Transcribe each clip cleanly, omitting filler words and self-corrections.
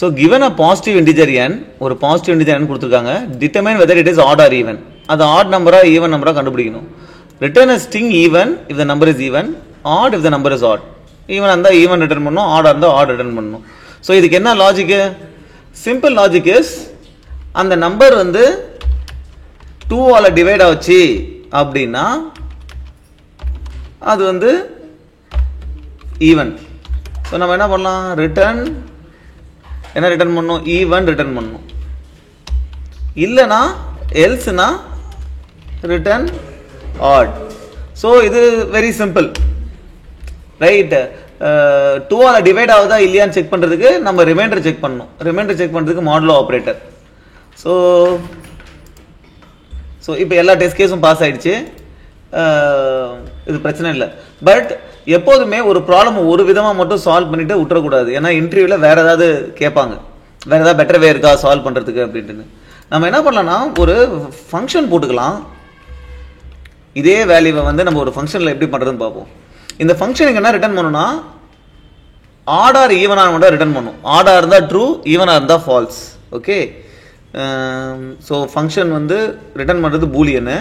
So given a positive integer n, ஒரு positive integer n கொடுத்திருக்காங்க, determine whether it is odd or even. அது odd number or even number கண்டுபிடிக்கணும். Return a string even if the number is even, odd if the number is odd. Even அந்த even return பண்ணணும், odd அந்த odd return பண்ணணும். So இதுக்கு என்ன logic? Simple logic is அந்த number வந்து 2 ஆல டிவைட் ஆச்சு அப்படின்னா அது வந்து even. So நம்ம என்ன பண்ணலாம்? Return என்ன ரிட்டர்ன் பண்ணனும்? ஈவன் ரிட்டர்ன் பண்ணனும். இல்லனா எல்ஸ்னா ரிட்டர்ன் ஆட். சோ இது வெரி சிம்பிள். ரைட்? 2 ஆல டிவைட் ஆகுதா இல்லையான்னு செக் பண்றதுக்கு நம்ம ரிமைண்டர் செக் பண்ணனும். ரிமைண்டர் செக் பண்றதுக்கு மாடுலோ ஆபரேட்டர். சோ இப்போ எல்லா டெஸ்ட் கேஸும் பாஸ் ஆயிடுச்சு. இது பிரச்சனை இல்லை. பட் எப்போதுமே ஒரு ப்ராப்ளம் ஒரு விதமா மட்டும் சால்வ் பண்ணிட்டு விட்டுறக்கூடாது. ஏன்னா இன்டர்வியூல வேற ஏதாவது கேட்பாங்க, வேற ஏதாவது பெட்டர் வே இருக்கா சால்வ் பண்றதுக்கு அப்படின்ட்டு. நம்ம என்ன பண்ணலாம்னா ஒரு ஃபங்க்ஷன் போட்டுக்கலாம். இதே வேல்யூவை வந்து நம்ம ஒரு ஃபங்க்ஷன்ல எப்படி பண்றதுன்னு பார்ப்போம். இந்த ஃபங்க்ஷனுக்கு என்ன ரிட்டர்ன் பண்ணணும்னா ஆட் ஆர் ஈவனா மட்டும் ரிட்டர்ன் பண்ணும். ஆடா இருந்தா ட்ரூ, ஈவனா இருந்தா ஃபால்ஸ். ஓகே. ஸோ ஃபங்க்ஷன் வந்து ரிட்டர்ன் பண்றது பூலியன்.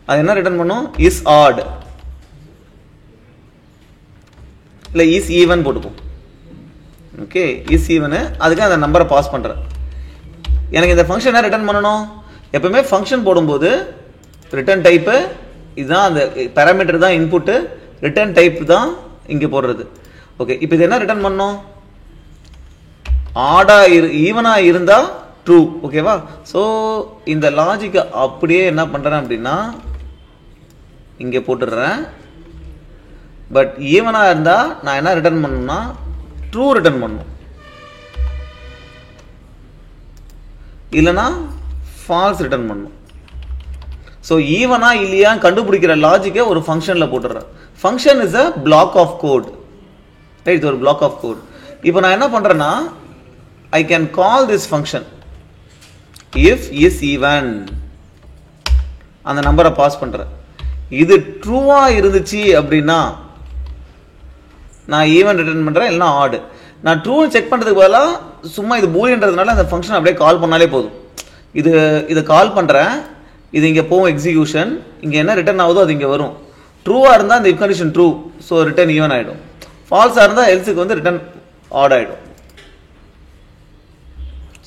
அது என்ன ரிட்டர்ன் பண்ணும்? இஸ் ஆட் இல்ல இஸ் ஈவன் போட்டுப்போம். Okay, is even. அதுக்கு அந்த நம்பரை பாஸ் பண்றேன். எனக்கு இந்த ஃபங்க்ஷன் என்ன ரிட்டர்ன் பண்ணணும்? எப்பவுமே ஃபங்க்ஷன் போடும்போது ரிட்டர்ன் டைப் இதுதான், அந்த பாராமீட்டர் தான் இன்புட், ரிட்டர்ன் டைப் தான் இங்க போடுறது. ஓகே, இப்போ இது என்ன ரிட்டர்ன் பண்ணணும்? ஆடா ஈவனா இருந்தா ட்ரூ. ஓகேவா? ஸோ இந்த லாஜிக் அப்படியே என்ன பண்றேன் அப்படின்னா இங்க போட்டுடுறேன். பட் ஈவனா இருந்தா நான் என்ன ரிட்டர்ன் பண்ணணும்னா ட்ரூ ரிட்டர்ன் பண்ணணும், இல்லனா ஃபால்ஸ் ரிட்டர்ன் பண்ணணும். ஸோ ஈவனா இல்லையா கண்டுபிடிக்கிற லாஜிக்கை ஒரு ஃபங்க்ஷன்ல போட்டுடுறேன். Function is a block of code. Right? இது ஒரு பிளாக் ஆஃப் கோட். இப்போ நான் என்ன பண்றேன்னா I can call this function if is even. அந்த நம்பரை பாஸ் பண்றேன். இது ட்ரூவா இருந்துச்சு அப்படின்னா நான் ஈவன் ரிட்டர்ன் பண்றேன், இல்லைன்னா ஆட். நான் ட்ரூ செக் பண்றதுக்கு பதிலாக சும்மா இது பூலியன்றதுனால அந்த ஃபங்க்ஷன் அப்படியே கால் பண்ணாலே போதும். இது கால் பண்றேன், இது இங்க போகும் எக்ஸிகியூஷன், இங்க என்ன ரிட்டர்ன் ஆகுதோ அது இங்க வரும். ட்ரூவா இருந்தா அந்த if condition true, so return even ஆயிடும். ஃபால்ஸா இருந்தா எல்ஸுக்கு வந்து ரிட்டர்ன் ஆட் ஆயிடும்.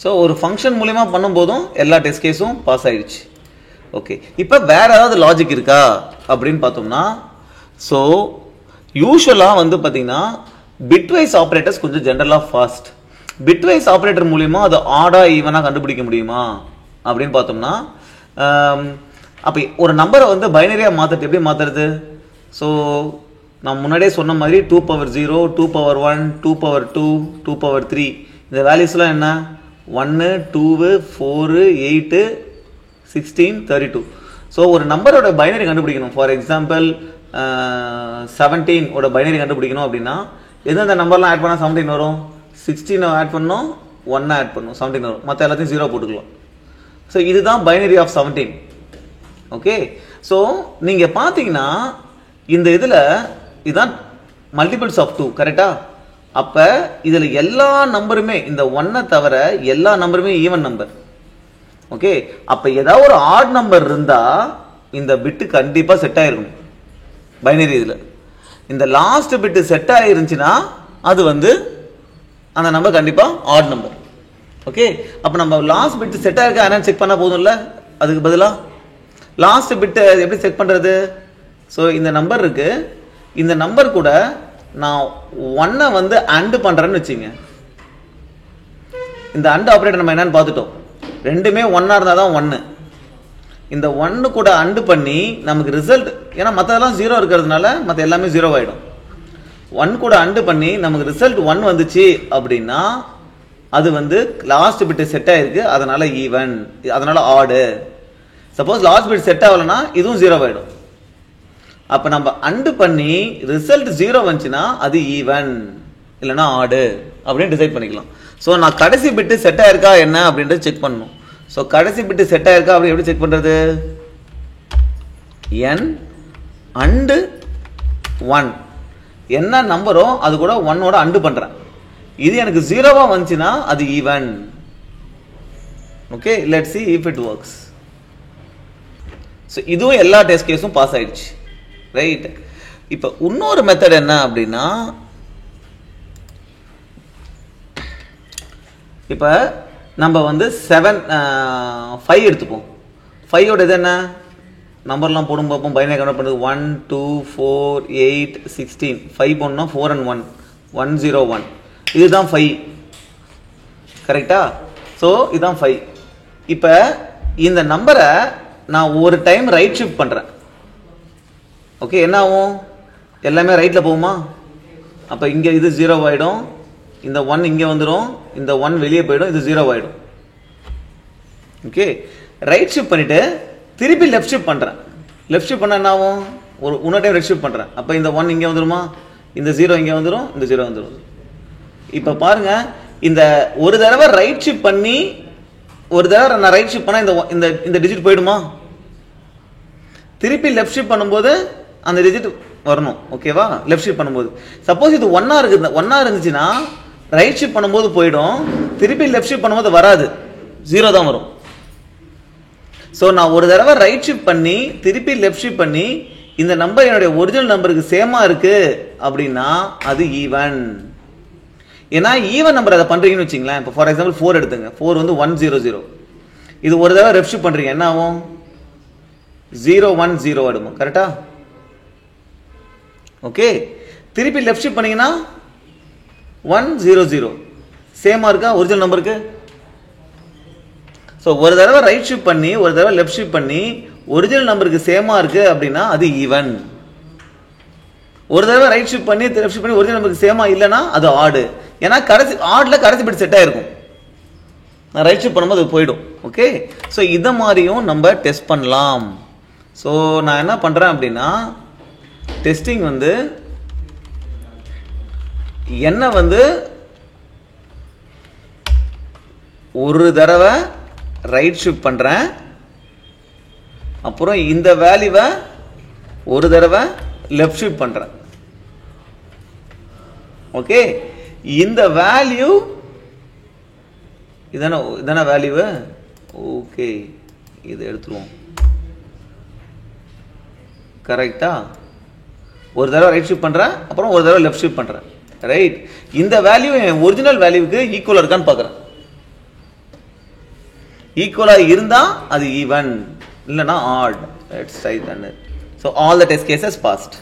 ஸோ ஒரு ஃபங்க்ஷன் மூலியமா பண்ணும் போதும் எல்லா டெஸ்ட் கேஸும் பாஸ் ஆயிடுச்சு. ஓகே, இப்போ வேற ஏதாவது லாஜிக் இருக்கா அப்படின்னு பார்த்தோம்னா, ஸோ யூஸ்வலா வந்து பார்த்தீங்கன்னா பிட்வைஸ் ஆப்ரேட்டர்ஸ் கொஞ்சம் ஜென்ரலா ஃபாஸ்ட். பிட்வைஸ் ஆப்ரேட்டர் மூலியமா அது ஆடா ஈவனா கண்டுபிடிக்க முடியுமா அப்படின்னு பார்த்தோம்னா, அப்போ ஒரு நம்பரை வந்து பைனரியா மாத்துறது எப்படி மாத்துறது? ஸோ நான் முன்னாடியே சொன்ன மாதிரி 2^0, 2^1, 2^2, 2^3 இந்த வேல்யூஸ்லாம் என்ன? 1, 2, 4, 8, 16, 32. ஸோ ஒரு நம்பரோட பைனரி கண்டுபிடிக்கணும். ஃபார் எக்ஸாம்பிள் 17 ஓட பைனரி கண்டுபிடிக்கணும் அப்படின்னா எந்தெந்த நம்பர்லாம் ஆட் பண்ணால் 17 வரும்? 16 ஆட் பண்ணணும், 1 ஆட் பண்ணணும், 17 வரும். மற்ற எல்லாத்தையும் 0 போட்டுக்கலாம். ஸோ இதுதான் பைனரி ஆஃப் 17. ஓகே. ஸோ நீங்க பார்த்தீங்கன்னா இந்த இதில் இதுதான் மல்டிபிள்ஸ் ஆஃப் 2. கரெக்டா? அப்ப இதுல எல்லா நம்பருமே இந்த 1 தவிர எல்லா நம்பருமே ஈவன் நம்பர். ஓகே. அப்ப ஏதாவது ஒரு ஆட் நம்பர் இருந்தா இந்த பிட் கண்டிப்பா செட் ஆயிருக்கும் பைனரி. இதுல இந்த லாஸ்ட் பிட் செட் ஆயிருந்துச்சுன்னா அது வந்து அந்த நம்பர் கண்டிப்பா ஆட் நம்பர். ஓகே. அப்ப நம்ம லாஸ்ட் பிட் செட் ஆயிருக்கா என்னன்னு செக் பண்ணா போதும்ல. அதுக்கு பதிலா லாஸ்ட் பிட் எப்படி செக் பண்றது? ஸோ இந்த நம்பர் இருக்கு, இந்த நம்பர் கூட நான் 1 வந்து அண்ட் பண்றேன்னு வச்சுங்க. இந்த அண்ட் ஆபரேட்டர் நம்ம என்னன்னு பார்த்துட்டோம். ரெண்டுமே 1 இருந்தாதான் 1. இந்த 1 கூட அண்ட் பண்ணி நமக்கு ரிசல்ட், ஏன்னா மற்றதெல்லாம் 0 இருக்கிறதுனால மற்ற எல்லாமே 0 ஆயிடும். 1 கூட அண்ட் பண்ணி நமக்கு ரிசல்ட் 1 வந்துச்சு அப்படின்னா அது வந்து லாஸ்ட் பிட் செட் ஆயிருக்கு, அதனால ஈவன், அதனால ஆடு. சப்போஸ் லாஸ்ட் பிட் செட் ஆகலன்னா இதுவும் 0 ஆயிடும். அப்ப நம்ம அண்ட் பண்ணி ரிசல்ட் 0 வந்துச்சுன்னா அது ஈவன் இல்லைன்னா ஆடு அப்படின்னு டிசைட் பண்ணிக்கலாம். ஸோ நான் கடைசி பிட்டு செட் ஆயிருக்கா என்ன அப்படின்றது செக் பண்ணணும். ஸோ கடைசி பிட்டு செட் ஆயிருக்கா அப்படி எப்படி செக் பண்றது? n அண்ட் 1 என்ன நம்பரோ அது கூட 1ஓட அண்ட் பண்றேன். இது எனக்கு 0-வா வந்துச்சுன்னா அது even. Okay, let's see if it works. So இதுவும் எல்லா டெஸ்ட் கேஸும் பாஸ் ஆயிடுச்சு. ரைட், இப்போ இன்னொரு மெத்தட் என்ன அப்படின்னா, இப்போ நம்ம வந்து 5 எடுத்துப்போம். 5ஓட இது என்ன நம்பர்லாம் போடும் பார்ப்போம். பைனரி கன்வெர்ட் பண்ணுறது 1 2 4 8 16. 5 போடணும்னா 4 and 1 101. இதுதான் 5. கரெக்டா? ஸோ இதுதான் 5. இப்போ இந்த நம்பரை நான் ஒரு டைம் ரைட் ஷிஃப்ட் பண்ணுறேன். ஓகே, என்ன ஆகும்? எல்லாமே ரைட்டில் போகுமா? அப்போ இங்கே இது 0 ஆகிடும், இந்த 1 இங்கே வந்துடும், இந்த 1 வெளியே போயிடும், இது 0 ஆகிடும். ஓகே, ரைட் ஷிஃப்ட் பண்ணிவிட்டு திருப்பி லெஃப்ட் ஷிஃப்ட் பண்ணுறேன். லெஃப்ட் ஷிஃப்ட் பண்ணால் என்ன ஆகும்? இன்னொரு டைம் ரைட் ஷிஃப்ட் பண்ணுறேன். அப்போ இந்த 1 இங்கே வந்துடுமா, இந்த 0 இங்கே வந்துடும், இந்த 0 வந்துடும். இப்போ பாருங்க, இந்த ஒரு தடவை ரைட் ஷிஃப்ட் பண்ணி ஒரு தடவை நான் ரைட் ஷிஃப்ட் பண்ணால் இந்த டிஜிட் போயிடுமா? திருப்பி லெஃப்ட் ஷிஃப்ட் பண்ணும்போது அந்த டிஜிட் வரணும். ஓகேவா? லெஃப்ட் ஷிஃப்ட் பண்ணும்போது சப்போஸ் இது 1 இருந்துச்சுன்னா ரைட் ஷிஃப்ட் பண்ணும்போது போயிடும், திருப்பி லெஃப்ட் ஷிஃப்ட் பண்ணும்போது வராது, 0 தான் வரும். ஸோ நான் ஒரு தடவை ரைட் ஷிஃப்ட் பண்ணி திருப்பி லெஃப்ட் ஷிஃப்ட் பண்ணி இந்த நம்பர் என்னுடைய ஒரிஜினல் நம்பருக்கு சேமா இருக்கு அப்படின்னா அது ஈவன். ஏன்னா ஈவன் நம்பர் அதை பண்றீங்கன்னு வச்சுங்களேன். இப்போ ஃபார் எக்ஸாம்பிள் 4 எடுத்துங்க. 4 வந்து 100. இது ஒரு தடவை லெஃப்ட் ஷிஃப்ட் பண்றீங்க, என்ன ஆகும்? 010 ஆயிடும். கரெக்டா? ஓகே, திருப்பி லெஃப்ட் ஷிஃப்ட் பண்ணீங்கன்னா 100 சேமா இருக்கா ஒரிஜினல் நம்பருக்கு? ஸோ ஒரு தடவை ரைட் ஷிஃப்ட் பண்ணி ஒரு தடவை லெஃப்ட் ஷிஃப்ட் பண்ணி ஒரிஜினல் நம்பருக்கு சேமா இருக்கு அப்படின்னா அது ஈவன். ஒரு தடவை ரைட் ஷிஃப்ட் பண்ணி லெஃப்ட் ஷிஃப்ட் பண்ணி ஒரிஜினல் நம்பருக்கு சேமா இல்லைன்னா அது ஆடு. ஏன்னா ஆட்ல கடைசி பிட் செட் ஆயிருக்கும், நான் ரைட் ஷிஃப்ட் பண்ணும்போது அது போயிடும். ஓகே, ஸோ இதை மாதிரியும் நம்ம டெஸ்ட் பண்ணலாம். ஸோ நான் என்ன பண்றேன் அப்படின்னா, டெஸ்டிங் வந்து என்ன வந்து ஒரு தடவை ரைட் ஷிஃப்ட் பண்றேன், அப்புறம் இந்த வேல்யூவை ஒரு தடவை லெஃப்ட் ஷிஃப்ட் பண்றேன். ஓகே, இந்த வேல்யூ இதான வேல்யூ. ஓகே, இது எடுத்துருவோம். கரெக்டா? ஒரு தடவை ரைட் ஷிஃப்ட் பண்றேன், அப்புறம் ஒரு தடவை லெஃப்ட் ஷிஃப்ட் பண்றேன். ரைட், இந்த வேல்யூ ஒரிஜினல் வேல்யூவுக்கு ஈக்குவலா இருக்கான்னு பார்க்கறேன். ஈக்குவலா இருந்தா அது ஈவன், இல்லைன்னா odd. Let's try that. So all the test cases passed.